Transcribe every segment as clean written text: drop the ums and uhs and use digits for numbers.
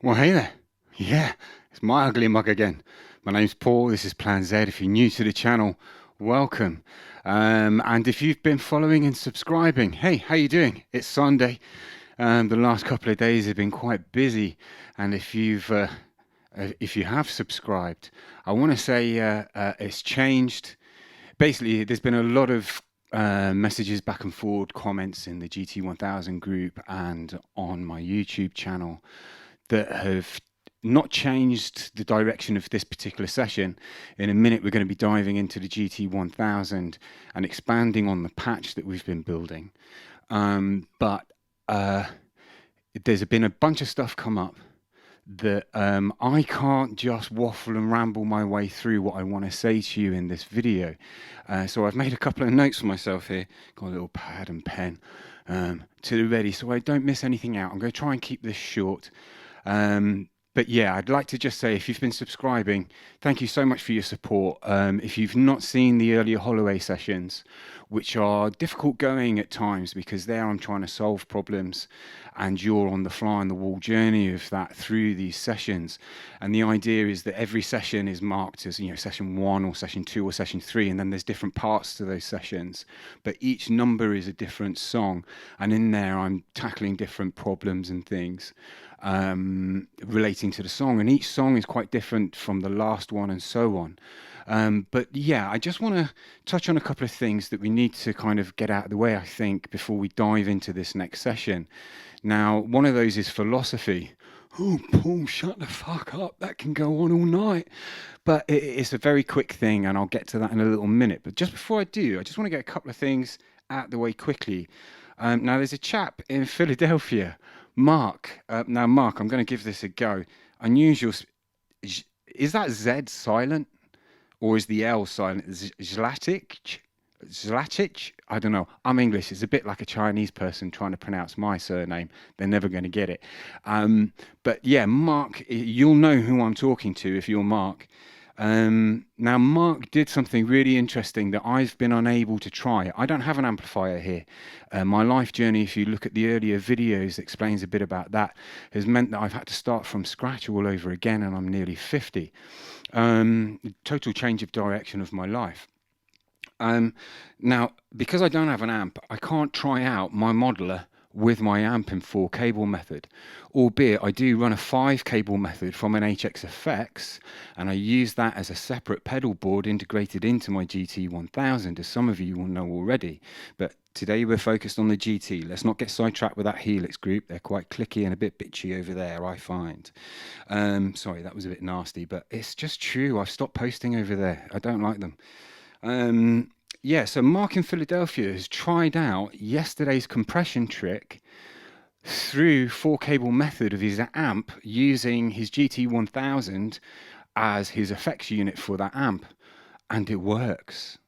Well, hey there. Yeah, it's my ugly mug again. My name's Paul. This is Plan Z. If you're new to the channel, welcome. And if you've been following and subscribing, hey, how you doing? It's Sunday. The last couple of days have been quite busy, and if you have subscribed, I want to say it's changed. Basically, there's been a lot of messages back and forward, comments in the GT1000 group and on my YouTube channel that have not changed the direction of this particular session. In a minute, we're going to be diving into the GT1000 and expanding on the patch that we've been building. But there's been a bunch of stuff come up that I can't just waffle and ramble my way through what I want to say to you in this video. So I've made a couple of notes for myself here, got a little pad and pen to the ready so I don't miss anything out. I'm going to try and keep this short. But yeah, I'd like to just say, if you've been subscribing, thank you so much for your support. If you've not seen the earlier Holloway sessions, which are difficult going at times because there I'm trying to solve problems and you're on the fly on the wall journey of that through these sessions. And the idea is that every session is marked as, session 1 or session 2 or session 3, and then there's different parts to those sessions. But each number is a different song, and in there I'm tackling different problems and things relating to the song, and each song is quite different from the last one and so on. But yeah, I just want to touch on a couple of things that we need to kind of get out of the way, I think, before we dive into this next session. Now, one of those is philosophy. Oh, Paul, shut the fuck up. That can go on all night. But it's a very quick thing, and I'll get to that in a little minute. But just before I do, I just want to get a couple of things out of the way quickly. Now, there's a chap in Philadelphia, Mark. Now, Mark, I'm going to give this a go. Unusual. Is that Z silent? Or is the L silent? Zlatic? Zlatic? I don't know. I'm English. It's a bit like a Chinese person trying to pronounce my surname. They're never going to get it. But yeah, Mark, you'll know who I'm talking to if you're Mark. Now, Mark did something really interesting that I've been unable to try. I don't have an amplifier here. My life journey, if you look at the earlier videos, explains a bit about that, has meant that I've had to start from scratch all over again, and I'm nearly 50. Total change of direction of my life. Now, because I don't have an amp, I can't try out my modeler with my amp in 4-cable method, albeit I do run a 5-cable method from an HX Effects, and I use that as a separate pedal board integrated into my GT1000, as some of you will know already. But today we're focused on the GT. Let's not get sidetracked with that Helix group. They're quite clicky and a bit bitchy over there, I find. Sorry, that was a bit nasty, but it's just true. I've stopped posting over there. I don't like them. Yeah, so Mark in Philadelphia has tried out yesterday's compression trick through 4-cable method of his amp using his GT1000 as his effects unit for that amp, and it works.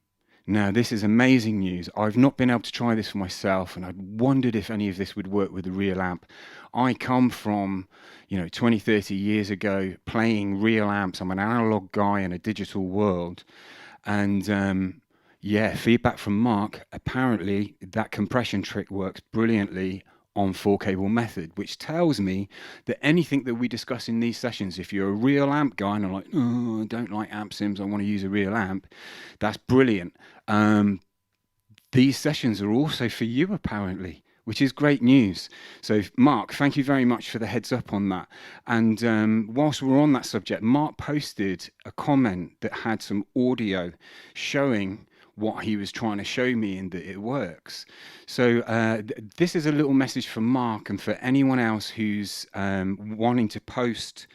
Now, this is amazing news. I've not been able to try this for myself, and I'd wondered if any of this would work with a real amp. I come from, 20, 30 years ago playing real amps. I'm an analog guy in a digital world. And yeah, feedback from Mark, apparently that compression trick works brilliantly on 4-cable method, which tells me that anything that we discuss in these sessions, if you're a real amp guy and I'm like, oh, I don't like amp sims, I want to use a real amp, that's brilliant. These sessions are also for you, apparently, which is great news. So, Mark, thank you very much for the heads up on that. And whilst we're on that subject, Mark posted a comment that had some audio showing what he was trying to show me and that it works. So this is a little message for Mark and for anyone else who's wanting to post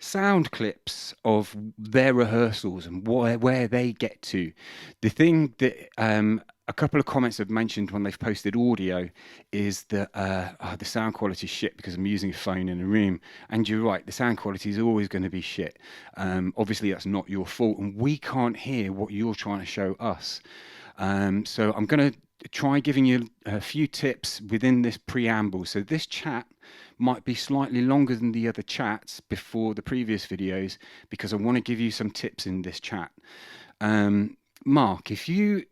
sound clips of their rehearsals and where they get to. The thing that a couple of comments have mentioned when they've posted audio is that the sound quality is shit because I'm using a phone in a room. And you're right, the sound quality is always going to be shit. Obviously, that's not your fault, and we can't hear what you're trying to show us. So I'm going to try giving you a few tips within this preamble. So this chat might be slightly longer than the other chats before the previous videos because I want to give you some tips in this chat. Mark, if you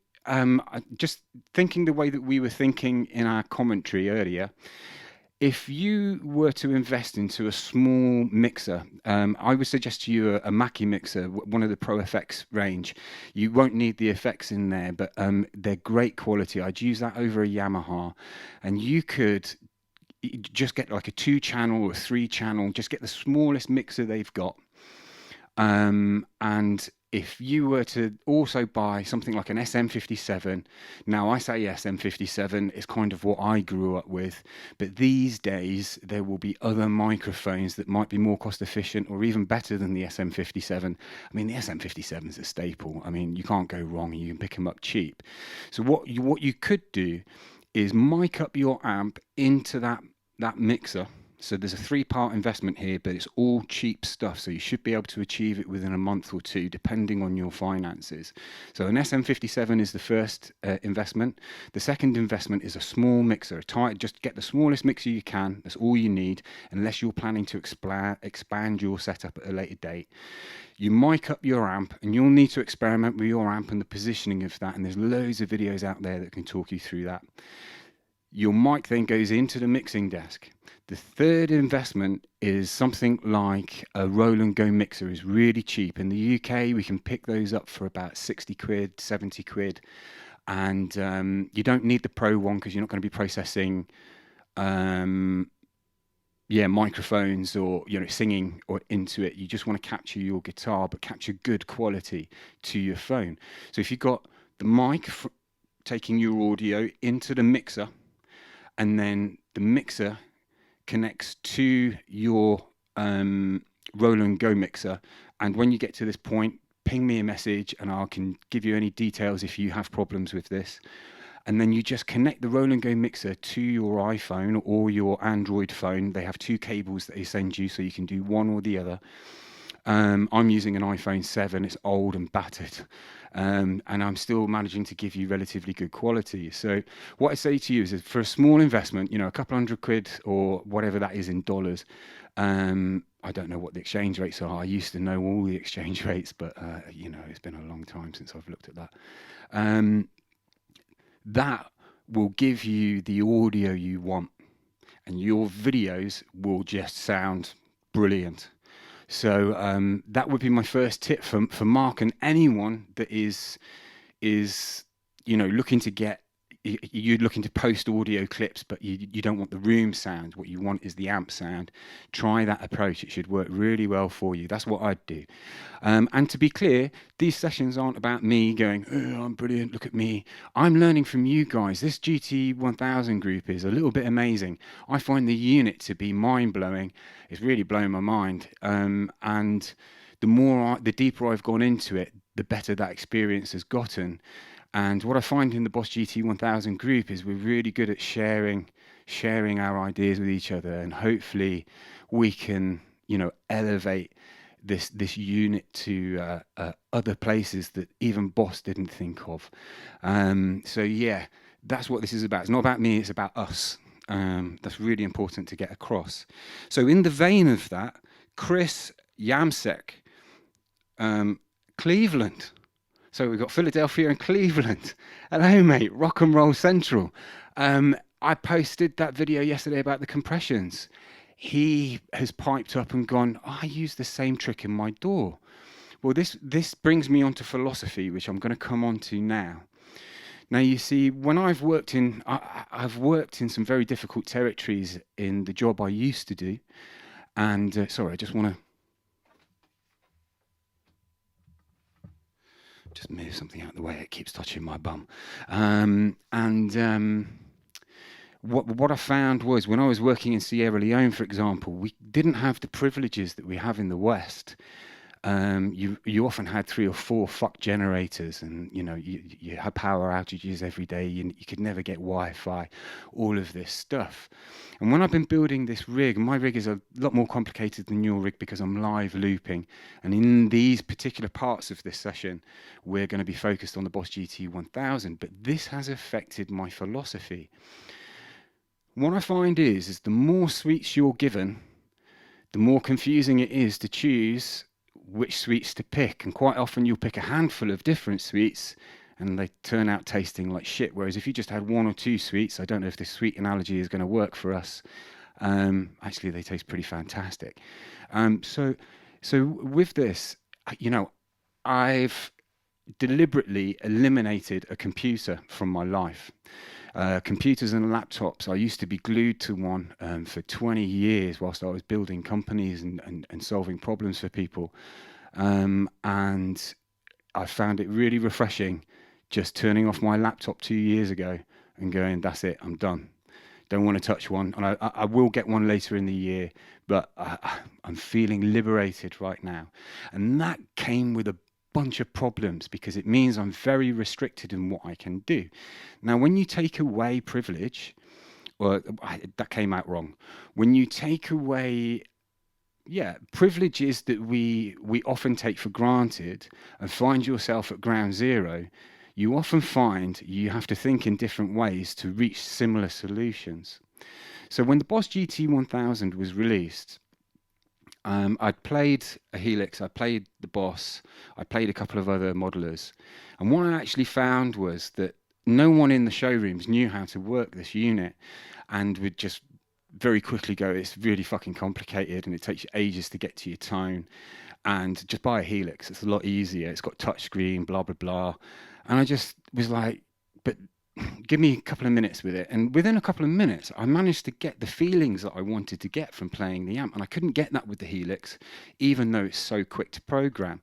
just thinking the way that we were thinking in our commentary earlier, if you were to invest into a small mixer, I would suggest to you a Mackie mixer, one of the Pro FX range. You won't need the effects in there, but they're great quality. I'd use that over a Yamaha, and you could just get like a 2-channel or 3-channel, just get the smallest mixer they've got. And if you were to also buy something like an SM57, now I say SM57 is kind of what I grew up with, but these days there will be other microphones that might be more cost efficient or even better than the SM57. I mean, the SM57 is a staple. I mean, you can't go wrong, and you can pick them up cheap. So what you could do is mic up your amp into that mixer. So there's a 3-part investment here, but it's all cheap stuff. So you should be able to achieve it within a month or two, depending on your finances. So an SM57 is the first investment. The second investment is a small mixer. Just get the smallest mixer you can. That's all you need, unless you're planning to expand your setup at a later date. You mic up your amp, and you'll need to experiment with your amp and the positioning of that. And there's loads of videos out there that can talk you through that. Your mic then goes into the mixing desk. The third investment is something like a Roland Go mixer. Is really cheap. In the UK, we can pick those up for about 60 quid, 70 quid. And you don't need the Pro one because you're not going to be processing microphones or singing or into it. You just want to capture your guitar, but capture good quality to your phone. So if you've got the mic taking your audio into the mixer, and then the mixer connects to your Roland Go mixer. And when you get to this point, ping me a message and I can give you any details if you have problems with this. And then you just connect the Roland Go mixer to your iPhone or your Android phone. They have 2 cables that they send you, so you can do one or the other. I'm using an iPhone 7. It's old and battered, and I'm still managing to give you relatively good quality. So what I say to you is, for a small investment, a couple £100 or whatever that is in dollars. I don't know what the exchange rates are. I used to know all the exchange rates, but it's been a long time since I've looked at that. That will give you the audio you want, and your videos will just sound brilliant. So that would be my first tip for Mark and anyone that is looking to get. You're looking to post audio clips, but you don't want the room sound. What you want is the amp sound. Try that approach. It should work really well for you. That's what I'd do. And to be clear, these sessions aren't about me going, oh, I'm brilliant, look at me. I'm learning from you guys. This GT1000 group is a little bit amazing. I find the unit to be mind-blowing. It's really blown my mind. And the deeper I've gone into it, the better that experience has gotten. And what I find in the Boss GT1000 group is we're really good at sharing our ideas with each other, and hopefully we can, elevate this unit to other places that even Boss didn't think of. So yeah, that's what this is about. It's not about me, it's about us. That's really important to get across. So in the vein of that, Chris Yamsek, Cleveland. So we've got Philadelphia and Cleveland. Hello, mate. Rock and Roll Central. I posted that video yesterday about the compressions. He has piped up and gone, I use the same trick in my DAW. Well, this brings me on to philosophy, which I'm going to come on to now. Now, you see, when I've worked in some very difficult territories in the job I used to do. And sorry, I just want to just move something out of the way. It keeps touching my bum. What I found was, when I was working in Sierra Leone, for example, we didn't have the privileges that we have in the West. You often had 3 or 4 fuck generators, and you had power outages every day. You could never get Wi-Fi, all of this stuff. And when I've been building this rig, my rig is a lot more complicated than your rig because I'm live looping. And in these particular parts of this session, we're going to be focused on the Boss GT1000. But this has affected my philosophy. What I find is the more suites you're given, the more confusing it is to choose which suites to pick. And quite often you'll pick a handful of different suites and they turn out tasting like shit. Whereas if you just had 1 or 2 suites, I don't know if this suite analogy is going to work for us, Actually, they taste pretty fantastic. So, with this, you know, I've deliberately eliminated a computer from my life. Computers and laptops, I used to be glued to one for 20 years whilst I was building companies and solving problems for people. And I found it really refreshing just turning off my laptop 2 years ago and going, that's it, I'm done. Don't want to touch one. And I will get one later in the year, but I'm feeling liberated right now. And that came with a bunch of problems because it means I'm very restricted in what I can do. Now, when you take away privilege, or that came out wrong. When you take away, yeah, privileges that we often take for granted and find yourself at ground zero, you often find you have to think in different ways to reach similar solutions. So when the Boss GT1000 was released, I'd played a Helix, I played the Boss, I played a couple of other modelers, and what I actually found was that no one in the showrooms knew how to work this unit, and would just very quickly go, it's really fucking complicated and it takes you ages to get to your tone, and just buy a Helix, it's a lot easier, it's got touchscreen, blah blah blah. And I just was like, but give me a couple of minutes with it. And within a couple of minutes, I managed to get the feelings that I wanted to get from playing the amp. And I couldn't get that with the Helix, even though it's so quick to program.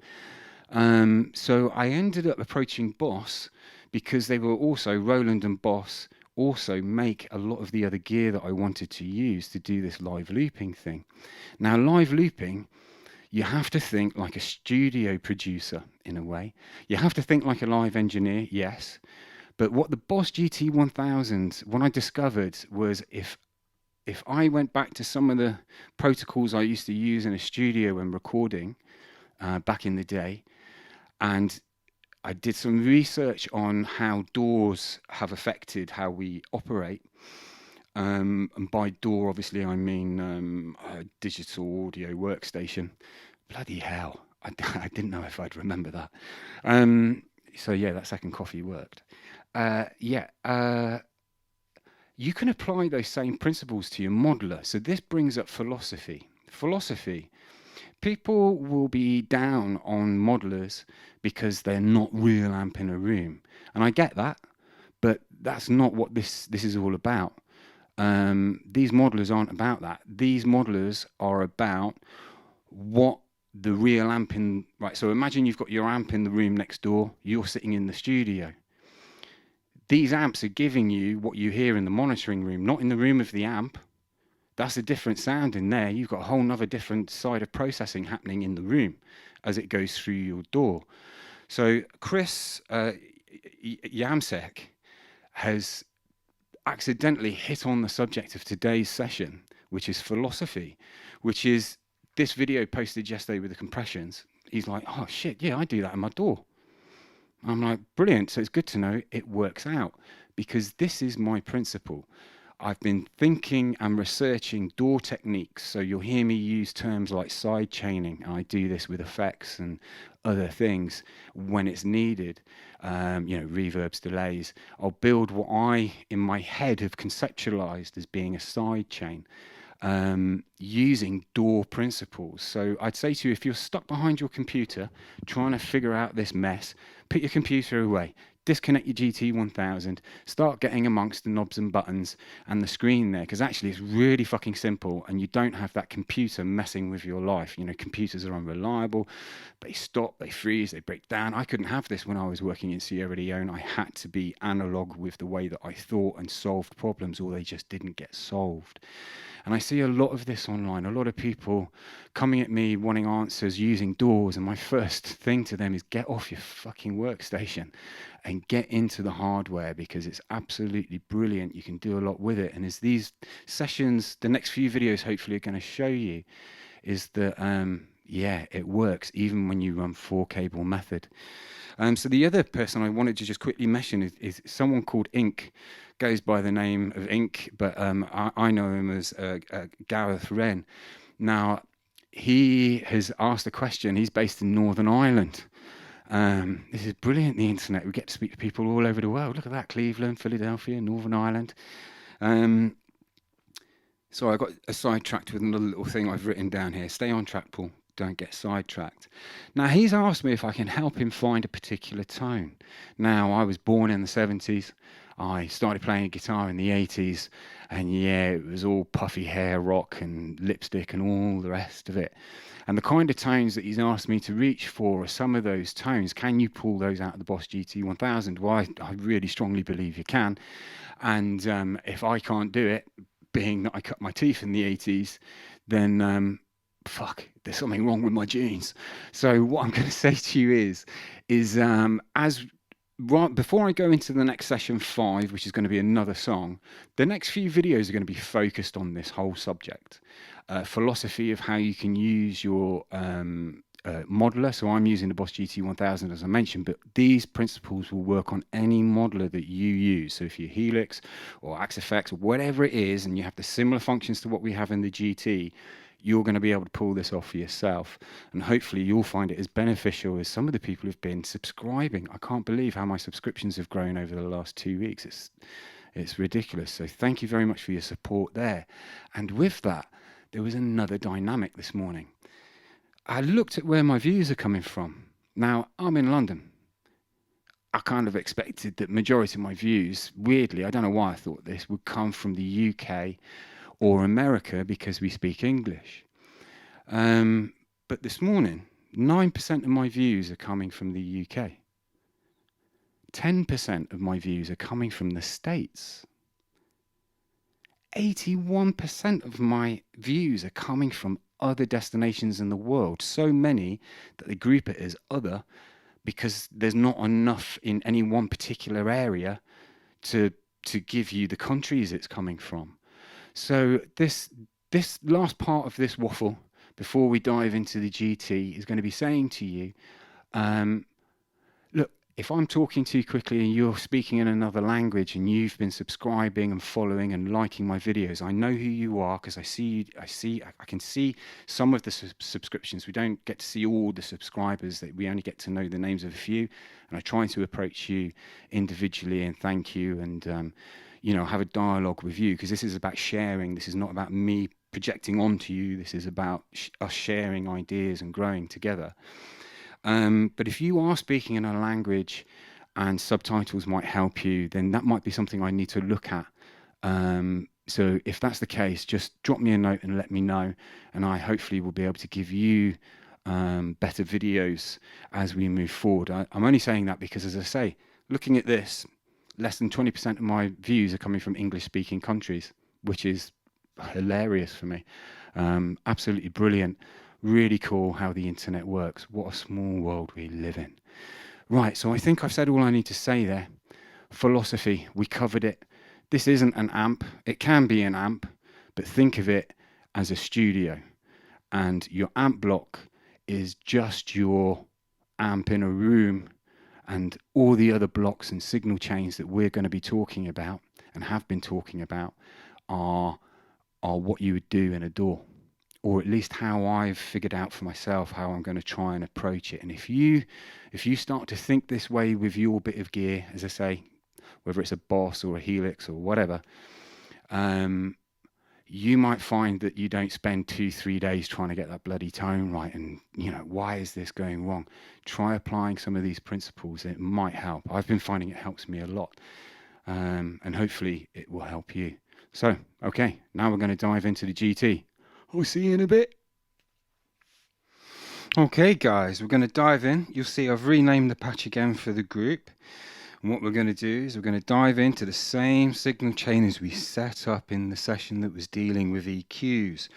So I ended up approaching Boss because they were also, Roland and Boss also make a lot of the other gear that I wanted to use to do this live looping thing. Now, live looping, you have to think like a studio producer in a way. You have to think like a live engineer, yes. But what the Boss GT1000, what I discovered was if I went back to some of the protocols I used to use in a studio when recording back in the day, and I did some research on how DAWs have affected how we operate. And by DAW, obviously, I mean a digital audio workstation. Bloody hell. I didn't know if I'd remember that. So, yeah, that second coffee worked. You can apply those same principles to your modeler. So this brings up philosophy. Philosophy. People will be down on modelers because they're not real amp in a room. And I get that, but that's not what this is all about. These modelers aren't about that. These modelers are about what the real amp in, right, so imagine you've got your amp in the room next door, you're sitting in the studio. These amps are giving you what you hear in the monitoring room, not in the room of the amp. That's a different sound in there. You've got a whole nother different side of processing happening in the room as it goes through your DAW. So Chris Yamsek has accidentally hit on the subject of today's session, which is philosophy, which is this video posted yesterday with the compressions. He's like, oh shit, yeah, I do that in my DAW. I'm like, brilliant. So it's good to know it works out, because this is my principle. I've been thinking and researching DAW techniques. So you'll hear me use terms like side chaining. I do this with effects and other things when it's needed. Reverbs, delays. I'll build what I, in my head, have conceptualized as being a side chain. Using DAW principles. So I'd say to you, if you're stuck behind your computer trying to figure out this mess, put your computer away, disconnect your GT1000, start getting amongst the knobs and buttons and the screen there, because actually it's really fucking simple and you don't have that computer messing with your life. You know, computers are unreliable, they stop, they freeze, they break down. I couldn't have this when I was working in Sierra Leone. I had to be analog with the way that I thought and solved problems, or they just didn't get solved. And I see a lot of this online, a lot of people coming at me wanting answers using DAWs, and my first thing to them is get off your fucking workstation and get into the hardware, because it's absolutely brilliant. You can do a lot with it. And as these sessions, the next few videos hopefully are going to show you, is that yeah, it works even when you run 4-cable method. So the other person I wanted to just quickly mention is someone called Ink. Goes by the name of Ink, but I know him as Gareth Wren. Now, he has asked a question. He's based in Northern Ireland. This is brilliant, the internet. We get to speak to people all over the world. Look at that, Cleveland, Philadelphia, Northern Ireland. Sorry, I got sidetracked with another little thing I've written down here. Stay on track, Paul. Don't get sidetracked. Now, he's asked me if I can help him find a particular tone. Now, I was born in the 70s. I started playing guitar in the 80s. And yeah, it was all puffy hair rock and lipstick and all the rest of it. And the kind of tones that he's asked me to reach for are some of those tones. Can you pull those out of the Boss GT1000? Well, I really strongly believe you can. And if I can't do it, being that I cut my teeth in the 80s, then fuck, there's something wrong with my genes. So what I'm going to say to you is as right before I go into the next session 5, which is going to be another song, the next few videos are going to be focused on this whole subject, philosophy of how you can use your modeler. So I'm using the Boss GT1000 as I mentioned, but these principles will work on any modeler that you use. So if you're Helix or Axe-Fx or whatever it is, and you have the similar functions to what we have in the GT, you're going to be able to pull this off for yourself. And hopefully you'll find it as beneficial as some of the people who've been subscribing. I can't believe how my subscriptions have grown over the last 2 weeks. It's ridiculous. So thank you very much for your support there. And with that, there was another dynamic this morning. I looked at where my views are coming from. Now, I'm in London. I kind of expected that majority of my views, weirdly, I don't know why I thought this, would come from the UK or America because we speak English. But this morning, 9% of my views are coming from the UK. 10% of my views are coming from the States. 81% of my views are coming from other destinations in the world, so many that they group it as other because there's not enough in any one particular area to give you the countries it's coming from. So this last part of this waffle before we dive into the GT is going to be saying to you, look, if I'm talking too quickly and you're speaking in another language and you've been subscribing and following and liking my videos, I know who you are because I can see some of the subscriptions. We don't get to see all the subscribers, that we only get to know the names of a few. And I try to approach you individually and thank you and have a dialogue with you, because this is about sharing. This is not about me projecting onto you. This is about us sharing ideas and growing together. But if you are speaking in a language and subtitles might help you, then that might be something I need to look at. So if that's the case, just drop me a note and let me know, and I hopefully will be able to give you better videos as we move forward. I'm only saying that because, as I say, looking at this, less than 20% of my views are coming from English-speaking countries, which is hilarious for me. Absolutely brilliant. Really cool how the internet works. What a small world we live in. Right, so I think I've said all I need to say there. Philosophy, we covered it. This isn't an amp. It can be an amp, but think of it as a studio. And your amp block is just your amp in a room, and all the other blocks and signal chains that we're going to be talking about and have been talking about are what you would do in a DAW, or at least how I've figured out for myself how I'm going to try and approach it. And if you start to think this way with your bit of gear, as I say, whether it's a Boss or a Helix or whatever, you might find that you don't spend 2-3 days trying to get that bloody tone right. And, why is this going wrong? Try applying some of these principles. It might help. I've been finding it helps me a lot. And hopefully it will help you. So, okay, now we're going to dive into the GT. I'll see you in a bit. Okay, guys, we're going to dive in. You'll see I've renamed the patch again for the group. And what we're going to do is we're going to dive into the same signal chain as we set up in the session that was dealing with EQs.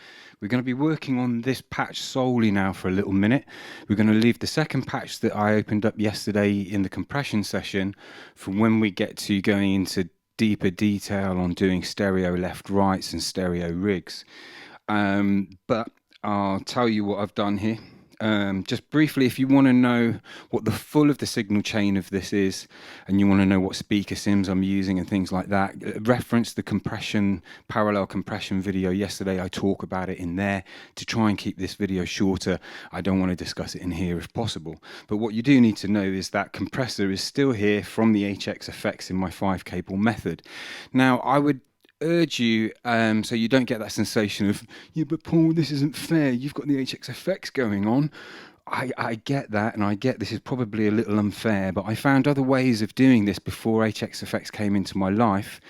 We're going to be working on this patch solely now for a little minute. We're going to leave the second patch that I opened up yesterday in the compression session for when we get to going into deeper detail on doing stereo left rights and stereo rigs. But I'll tell you what I've done here. Just briefly, if you want to know what the full of the signal chain of this is, and you want to know what speaker sims I'm using and things like that, reference the parallel compression video yesterday. I talk about it in there to try and keep this video shorter. I don't want to discuss it in here if possible. But what you do need to know is that compressor is still here from the HX effects in my 5 cable method. Now, I would urge you, so you don't get that sensation of, yeah, but Paul, this isn't fair. You've got the HXFX going on. I get that, and I get this is probably a little unfair, but I found other ways of doing this before HXFX came into my life,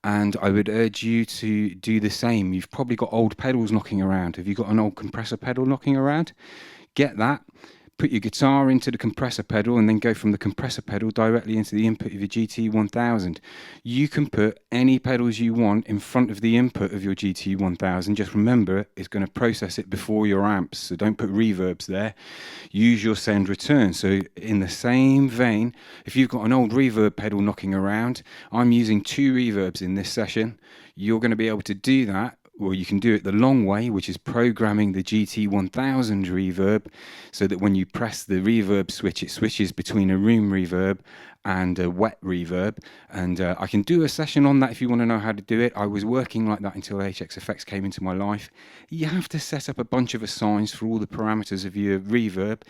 and I would urge you to do the same. You've probably got old pedals knocking around. Have you got an old compressor pedal knocking around? Get that. Put your guitar into the compressor pedal and then go from the compressor pedal directly into the input of your GT1000. You can put any pedals you want in front of the input of your GT1000. Just remember, it's going to process it before your amps, so don't put reverbs there. Use your send return. So in the same vein, if you've got an old reverb pedal knocking around, I'm using 2 reverbs in this session. You're going to be able to do that. Well, you can do it the long way, which is programming the GT1000 reverb so that when you press the reverb switch, it switches between a room reverb and a wet reverb. And I can do a session on that if you want to know how to do it. I was working like that until HXFX came into my life. You have to set up a bunch of assigns for all the parameters of your reverb,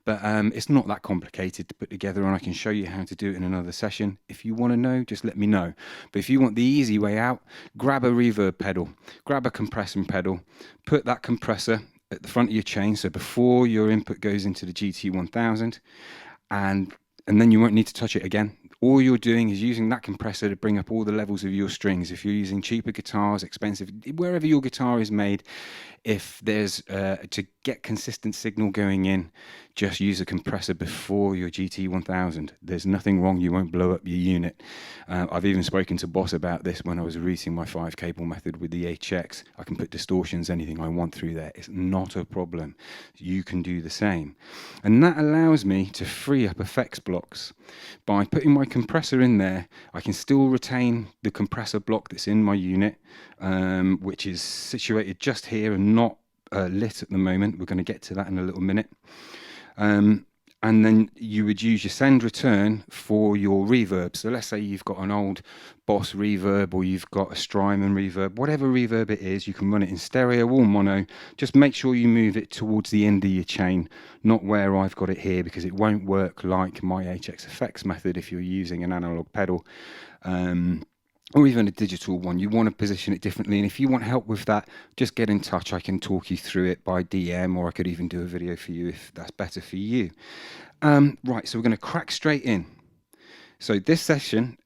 but it's not that complicated to put together, and I can show you how to do it in another session. If you want to know, just let me know. But if you want the easy way out, grab a reverb pedal, grab a compressing pedal, put that compressor at the front of your chain, so before your input goes into the GT1000, and then you won't need to touch it again. All you're doing is using that compressor to bring up all the levels of your strings. If you're using cheaper guitars, expensive, wherever your guitar is made, if there's to get consistent signal going in, just use a compressor before your GT1000. There's nothing wrong. You won't blow up your unit. I've even spoken to Boss about this when I was routing my 5-cable method with the HX. I can put distortions, anything I want through there. It's not a problem. You can do the same. And that allows me to free up effects blocks. By putting my compressor in there, I can still retain the compressor block that's in my unit, which is situated just here and not lit at the moment. We're going to get to that in a little minute. And then you would use your send return for your reverb. So let's say you've got an old Boss reverb, or you've got a Strymon reverb, whatever reverb it is, you can run it in stereo or mono. Just make sure you move it towards the end of your chain, not where I've got it here, because it won't work like my HXFX method if you're using an analog pedal. Or even a digital one. You want to position it differently, and if you want help with that, just get in touch. I can talk you through it by DM, or I could even do a video for you if that's better for you. Right, so we're going to crack straight in. So this session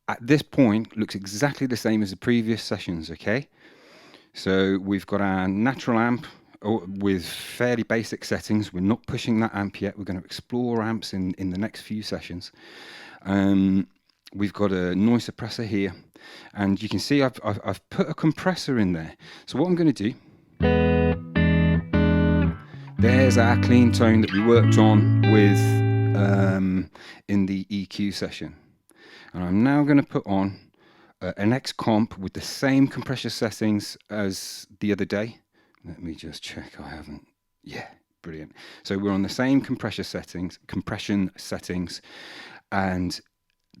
at this point looks exactly the same as the previous sessions, okay? So we've got our natural amp with fairly basic settings. We're not pushing that amp yet. We're going to explore amps in the next few sessions. We've got a noise suppressor here, and you can see I've put a compressor in there. So what I'm going to do, there's our clean tone that we worked on with in the EQ session. And I'm now going to put on an X comp with the same compressor settings as the other day. Let me just check I haven't. Yeah, brilliant. So we're on the same compression settings, and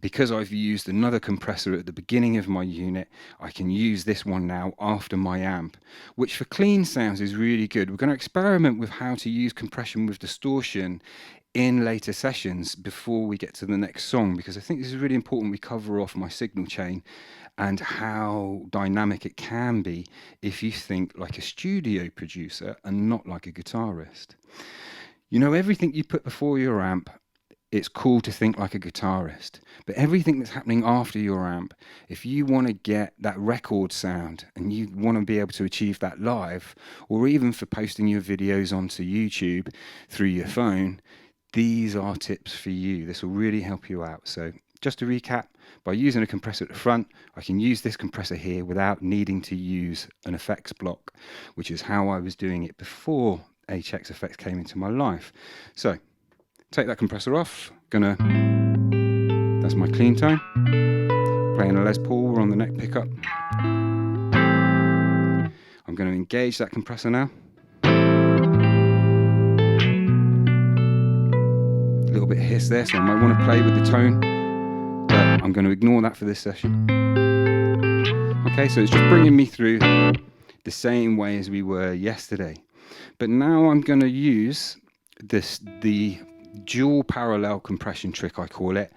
because I've used another compressor at the beginning of my unit, I can use this one now after my amp, which for clean sounds is really good. We're going to experiment with how to use compression with distortion in later sessions before we get to the next song, because I think this is really important we cover off my signal chain and how dynamic it can be if you think like a studio producer and not like a guitarist. You know, everything you put before your amp, it's cool to think like a guitarist, but everything that's happening after your amp, if you want to get that record sound and you want to be able to achieve that live, or even for posting your videos onto YouTube through your phone, these are tips for you. This will really help you out. So just to recap, by using a compressor at the front, I can use this compressor here without needing to use an effects block, which is how I was doing it before HXFX came into my life. So take that compressor off, that's my clean tone, playing a Les Paul on the neck pickup. I'm going to engage that compressor now. A little bit of hiss there, so I might want to play with the tone, but I'm going to ignore that for this session. Okay, so it's just bringing me through the same way as we were yesterday. But now I'm going to use the dual parallel compression trick, I call it,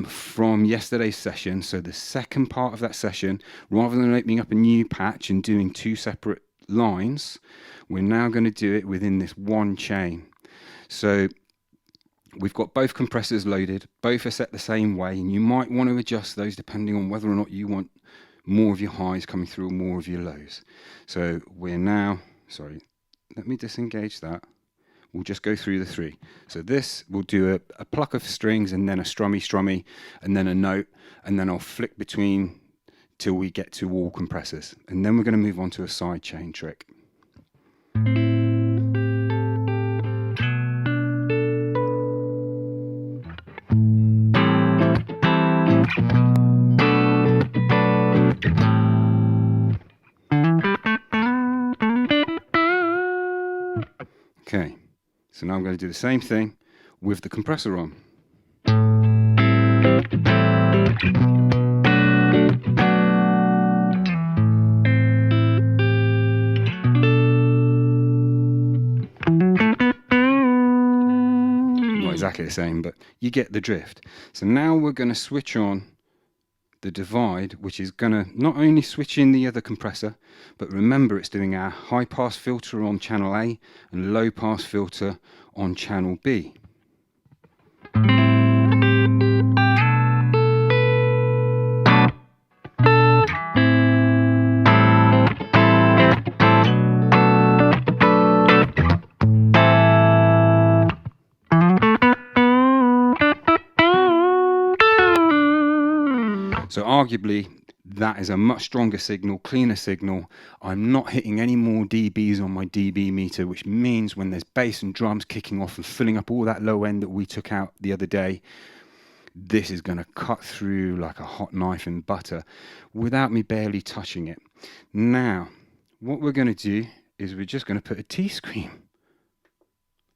from yesterday's session. So the second part of that session, rather than opening up a new patch and doing two separate lines, we're now going to do it within this one chain. So we've got both compressors loaded, both are set the same way, and you might want to adjust those depending on whether or not you want more of your highs coming through or more of your lows. So we're now, sorry, let me disengage that. We'll just go through the three. So this, we'll do a pluck of strings and then a strummy, and then a note, and then I'll flick between till we get to all compressors. And then we're going to move on to a side chain trick. Okay, so now I'm going to do the same thing with the compressor on. Not exactly the same, but you get the drift. So now we're going to switch on the divide, which is going to not only switch in the other compressor, but remember it's doing our high pass filter on channel A and low pass filter on channel B. So arguably that is a much stronger signal, cleaner signal. I'm not hitting any more dBs on my dB meter, which means when there's bass and drums kicking off and filling up all that low end that we took out the other day, this is going to cut through like a hot knife in butter without me barely touching it. Now, what we're going to do is we're just going to put a T-scream.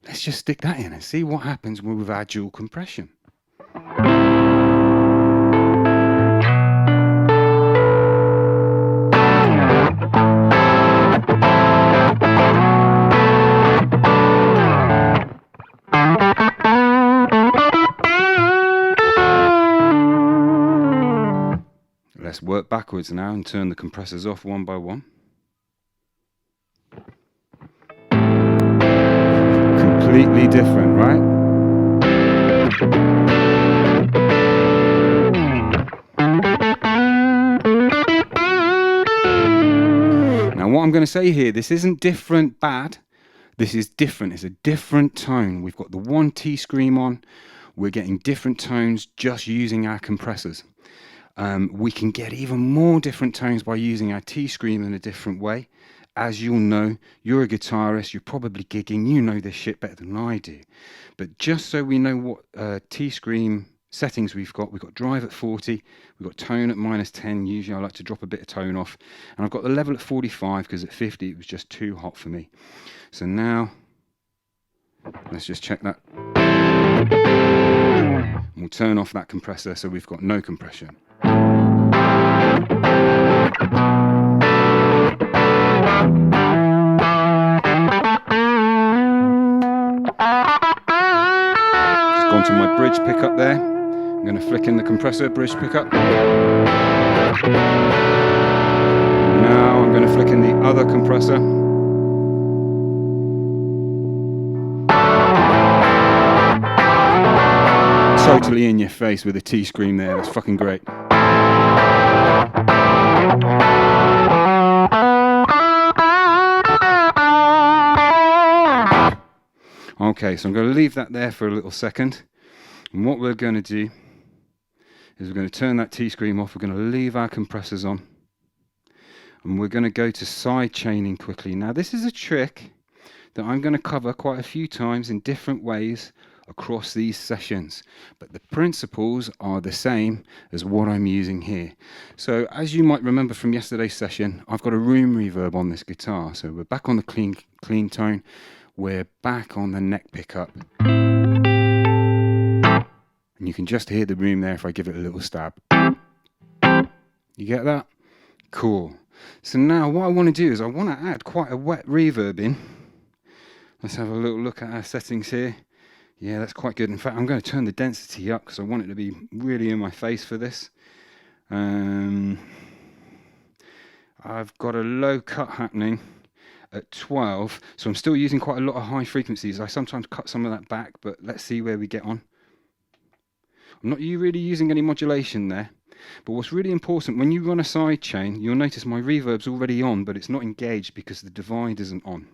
Let's just stick that in and see what happens with our dual compression. Let's work backwards now and turn the compressors off one by one. Completely different, right? Now what I'm going to say here, this isn't different bad. This is different. It's a different tone. We've got the one T-scream on. We're getting different tones just using our compressors. We can get even more different tones by using our T-scream in a different way. As you'll know, you're a guitarist, you're probably gigging, you know this shit better than I do. But just so we know what T-scream settings we've got drive at 40, we've got tone at -10, usually I like to drop a bit of tone off, and I've got the level at 45 because at 50 it was just too hot for me. So now, let's just check that. And we'll turn off that compressor so we've got no compression. Just gone to my bridge pickup there. I'm going to flick in the compressor, bridge pickup. Now I'm going to flick in the other compressor. Totally in your face with a T-scream there, that's fucking great. Okay, so I'm going to leave that there for a little second. And what we're going to do is we're going to turn that T-scream off, we're going to leave our compressors on. And we're going to go to side chaining quickly. Now this is a trick that I'm going to cover quite a few times in different ways across these sessions, but the principles are the same as what I'm using here. So as you might remember from yesterday's session, I've got a room reverb on this guitar, so we're back on the clean tone, we're back on the neck pickup, and you can just hear the room there if I give it a little stab. You get that? Cool. So now what I want to do is I want to add quite a wet reverb in. Let's have a little look at our settings here. Yeah, that's quite good. In fact, I'm going to turn the density up because I want it to be really in my face for this. I've got a low cut happening at 12, so I'm still using quite a lot of high frequencies. I sometimes cut some of that back, but let's see where we get on. I'm not really using any modulation there, but what's really important, when you run a side chain, you'll notice my reverb's already on, but it's not engaged because the divide isn't on.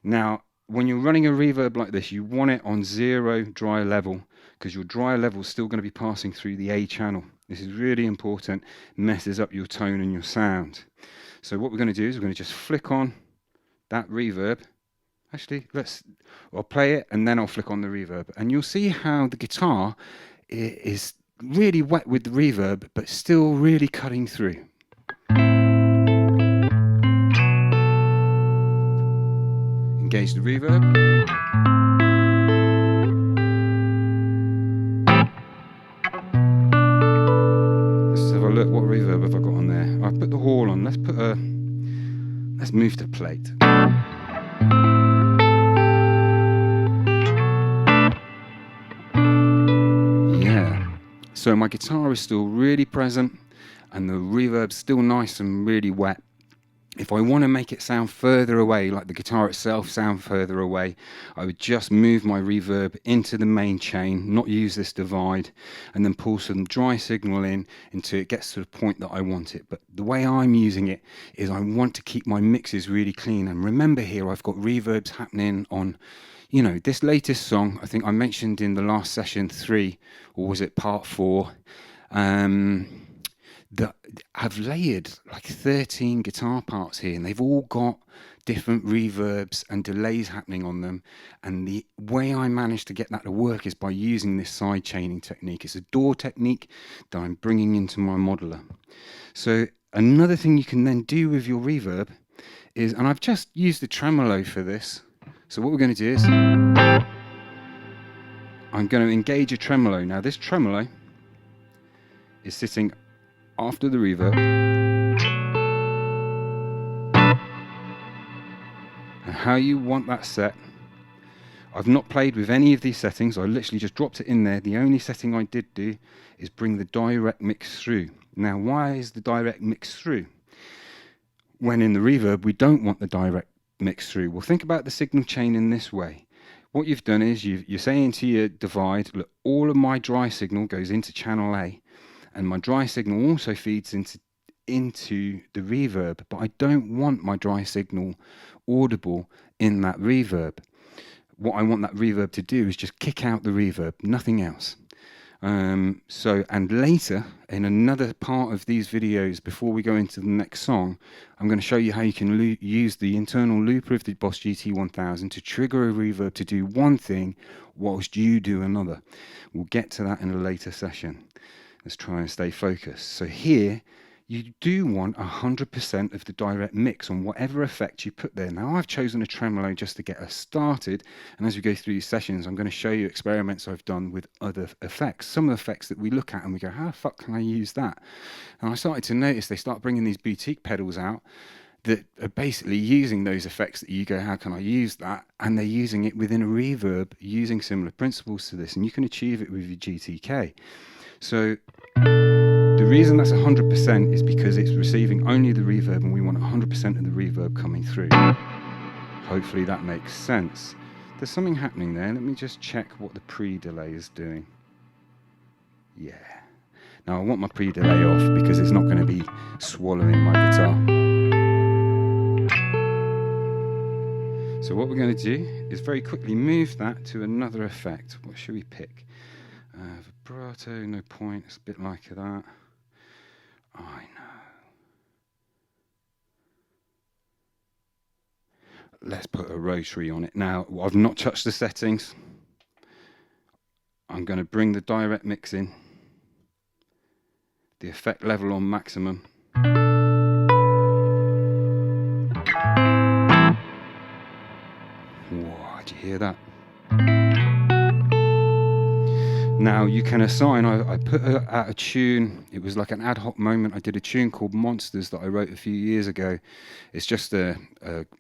Now, when you're running a reverb like this, you want it on 0 dry level, because your dry level is still going to be passing through the A channel. This is really important, messes up your tone and your sound. So what we're going to do is we're going to just flick on that reverb. Actually, I'll play it and then I'll flick on the reverb, and you'll see how the guitar is really wet with the reverb, but still really cutting through. Engage the reverb. Let's have a look. What reverb have I got on there? I put the hall on. Let's move to plate. Yeah. So my guitar is still really present, and the reverb's still nice and really wet. If I want to make it sound further away, like the guitar itself sound further away, I would just move my reverb into the main chain, not use this divide, and then pull some dry signal in until it gets to the point that I want it. But the way I'm using it is I want to keep my mixes really clean. And remember here, I've got reverbs happening on, you know, this latest song. I think I mentioned in the last session 3, or was it part 4, that I've layered like 13 guitar parts here, and they've all got different reverbs and delays happening on them. And the way I managed to get that to work is by using this side chaining technique. It's a DAW technique that I'm bringing into my modeler. So another thing you can then do with your reverb is, and I've just used the tremolo for this. So what we're going to do is I'm going to engage a tremolo. Now this tremolo is sitting after the reverb, and how you want that set. I've not played with any of these settings. I literally just dropped it in there. The only setting I did do is bring the direct mix through. Now, why is the direct mix through? When in the reverb, we don't want the direct mix through. Well, think about the signal chain in this way. What you've done is you're saying to your divide, look, all of my dry signal goes into channel A, and my dry signal also feeds into the reverb, but I don't want my dry signal audible in that reverb. What I want that reverb to do is just kick out the reverb, nothing else. And later, in another part of these videos, before we go into the next song, I'm going to show you how you can use the internal looper of the Boss GT1000 to trigger a reverb to do one thing whilst you do another. We'll get to that in a later session. Let's try and stay focused. So here, you do want 100% of the direct mix on whatever effect you put there. Now, I've chosen a tremolo just to get us started, and as we go through these sessions, I'm going to show you experiments I've done with other effects. Some of the effects that we look at and we go, how the fuck can I use that? And I started to notice they start bringing these boutique pedals out that are basically using those effects that you go, how can I use that? And they're using it within a reverb, using similar principles to this, and you can achieve it with your GTK. So the reason that's 100% is because it's receiving only the reverb, and we want 100% of the reverb coming through. Hopefully that makes sense. There's something happening there. Let me just check what the pre-delay is doing. Yeah. Now I want my pre-delay off because it's not going to be swallowing my guitar. So what we're going to do is very quickly move that to another effect. What should we pick? Vibrato, no point. It's a bit like that. I know. Let's put a rotary on it. Now, I've not touched the settings. I'm going to bring the direct mix in. The effect level on maximum. Whoa, did you hear that? Now you can assign, I put out a tune, it was like an ad hoc moment. I did a tune called Monsters that I wrote a few years ago. It's just a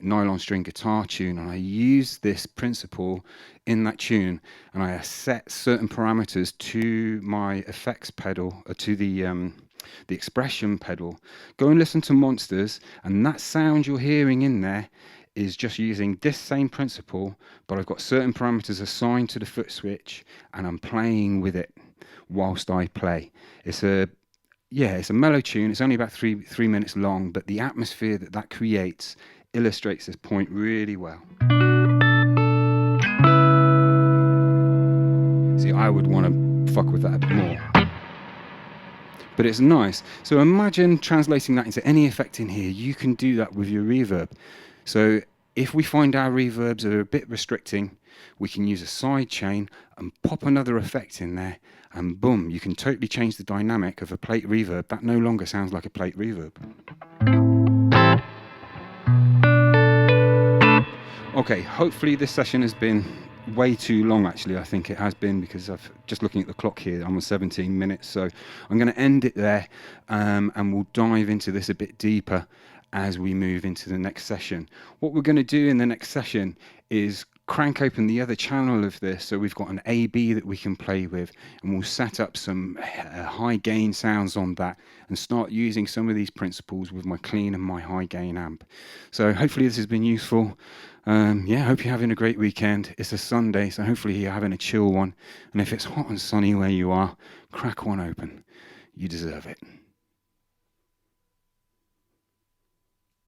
nylon string guitar tune, and I used this principle in that tune, and I set certain parameters to my effects pedal, or to the expression pedal. Go and listen to Monsters, and that sound you're hearing in there is just using this same principle, but I've got certain parameters assigned to the foot switch, and I'm playing with it whilst I play. It's a mellow tune. It's only about three minutes long, but the atmosphere that creates illustrates this point really well. See, I would want to fuck with that a bit more, but it's nice. So imagine translating that into any effect in here. You can do that with your reverb. So if we find our reverbs are a bit restricting, we can use a side chain and pop another effect in there, and boom, you can totally change the dynamic of a plate reverb. That no longer sounds like a plate reverb. Okay, hopefully this session has been way too long. Actually, I think it has been, because I've just looking at the clock here, I'm on 17 minutes, so I'm going to end it there, and we'll dive into this a bit deeper as we move into the next session. What we're going to do in the next session is crank open the other channel of this, so we've got an AB that we can play with, and we'll set up some high gain sounds on that and start using some of these principles with my clean and my high gain amp. So hopefully this has been useful. Yeah, hope you're having a great weekend. It's a Sunday, so hopefully you're having a chill one, and if it's hot and sunny where you are, crack one open. You deserve it.